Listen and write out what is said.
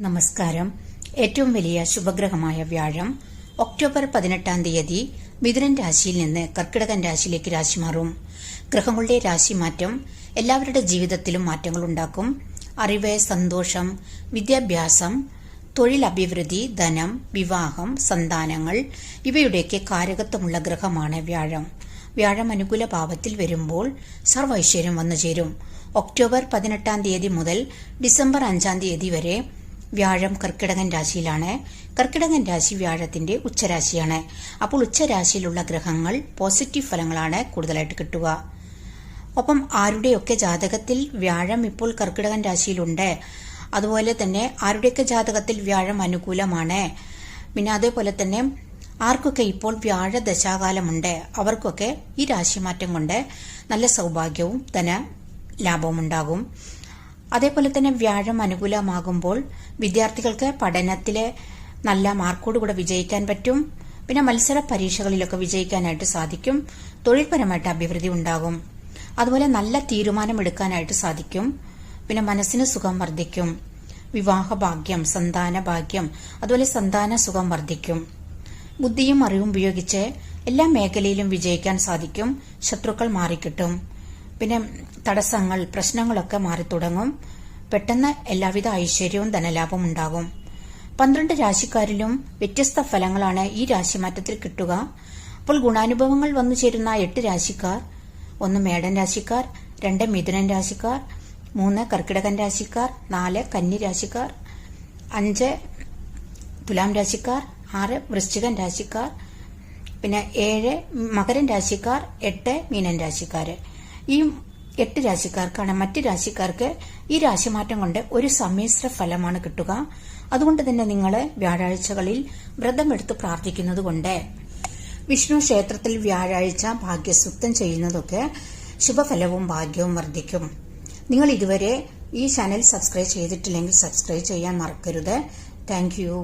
നമസ്കാരം. ഏറ്റവും വലിയ ശുഭഗ്രഹമായ വ്യാഴം ഒക്ടോബർ 18 മിഥുനൻ രാശിയിൽ നിന്ന് കർക്കിടകൻ രാശിയിലേക്ക് രാശി മാറും. ഗ്രഹങ്ങളുടെ രാശിമാറ്റം എല്ലാവരുടെ ജീവിതത്തിലും മാറ്റങ്ങൾ ഉണ്ടാക്കും. അറിവ്, സന്തോഷം, വിദ്യാഭ്യാസം, തൊഴിൽ അഭിവൃദ്ധി, ധനം, വിവാഹം, സന്താനങ്ങൾ ഇവയുടെയൊക്കെ കാരകത്വമുള്ള ഗ്രഹമാണ് വ്യാഴം. വ്യാഴം അനുകൂല ഭാവത്തിൽ വരുമ്പോൾ സർവൈശ്വര്യം വന്നു ചേരും. ഒക്ടോബർ 18 മുതൽ ഡിസംബർ 5 വരെ വ്യാഴം കർക്കിടകൻ രാശിയിലാണ്. കർക്കിടകൻ രാശി വ്യാഴത്തിന്റെ ഉച്ചരാശിയാണ്. അപ്പോൾ ഉച്ചരാശിയിലുള്ള ഗ്രഹങ്ങൾ പോസിറ്റീവ് ഫലങ്ങളാണ് കൂടുതലായിട്ട് കിട്ടുക. ഒപ്പം ആരുടെയൊക്കെ ജാതകത്തിൽ വ്യാഴം ഇപ്പോൾ കർക്കിടകൻ രാശിയിലുണ്ട്, അതുപോലെ തന്നെ ആരുടെയൊക്കെ ജാതകത്തിൽ വ്യാഴം അനുകൂലമാണ്, പിന്നെ അതേപോലെ തന്നെ ആർക്കൊക്കെ ഇപ്പോൾ വ്യാഴ ദശാകാലമുണ്ട് അവർക്കൊക്കെ ഈ രാശിമാറ്റം കൊണ്ട് നല്ല സൗഭാഗ്യവും ധന ലാഭവും ഉണ്ടാകും. അതേപോലെ തന്നെ വ്യാഴം അനുകൂലമാകുമ്പോൾ വിദ്യാർത്ഥികൾക്ക് പഠനത്തിലെ നല്ല മാർക്കോടുകൂടെ വിജയിക്കാൻ പറ്റും. പിന്നെ മത്സര പരീക്ഷകളിലൊക്കെ വിജയിക്കാനായിട്ട് സാധിക്കും. തൊഴിൽപരമായിട്ട് അഭിവൃദ്ധി ഉണ്ടാകും. അതുപോലെ നല്ല തീരുമാനമെടുക്കാനായിട്ട് സാധിക്കും. പിന്നെ മനസ്സിന് സുഖം വർദ്ധിക്കും. വിവാഹഭാഗ്യം, സന്താന ഭാഗ്യം, അതുപോലെ സന്താന സുഖം വർദ്ധിക്കും. ബുദ്ധിയും അറിവും ഉപയോഗിച്ച് എല്ലാ മേഖലയിലും വിജയിക്കാൻ സാധിക്കും. ശത്രുക്കൾ മാറിക്കിട്ടും. പിന്നെ തടസ്സങ്ങൾ, പ്രശ്നങ്ങളൊക്കെ മാറിത്തുടങ്ങും. പെട്ടെന്ന് എല്ലാവിധ ഐശ്വര്യവും ധനലാഭവും ഉണ്ടാകും. 12 രാശിക്കാരിലും വ്യത്യസ്ത ഫലങ്ങളാണ് ഈ രാശിമാറ്റത്തിൽ കിട്ടുക. അപ്പോൾ ഗുണാനുഭവങ്ങൾ വന്നു ചേരുന്ന 8 രാശിക്കാർ: 1 മേടൻ രാശിക്കാർ, 2 മിഥുനൻ രാശിക്കാർ, 3 കർക്കിടകൻ രാശിക്കാർ, 4 കന്നി രാശിക്കാർ, 5 തുലാം രാശിക്കാർ, 6 വൃശ്ചികൻ രാശിക്കാർ, പിന്നെ 7 മകരൻ രാശിക്കാർ, 8 മീനൻ രാശിക്കാർ. ഈ 8 രാശിക്കാർക്കാണ്. മറ്റ് രാശിക്കാർക്ക് ഈ രാശിമാറ്റം കൊണ്ട് ഒരു സമ്മിശ്ര ഫലമാണ് കിട്ടുക. അതുകൊണ്ട് തന്നെ നിങ്ങൾ വ്യാഴാഴ്ചകളിൽ വ്രതമെടുത്ത് പ്രാർത്ഥിക്കുന്നത് കൊണ്ട്, വിഷ്ണു ക്ഷേത്രത്തിൽ വ്യാഴാഴ്ച ഭാഗ്യസൂക്തം ചെയ്യുന്നതൊക്കെ ശുഭഫലവും ഭാഗ്യവും വർദ്ധിക്കും. നിങ്ങൾ ഇതുവരെ ഈ ചാനൽ സബ്സ്ക്രൈബ് ചെയ്തിട്ടില്ലെങ്കിൽ സബ്സ്ക്രൈബ് ചെയ്യാൻ മറക്കരുത്. Thank you.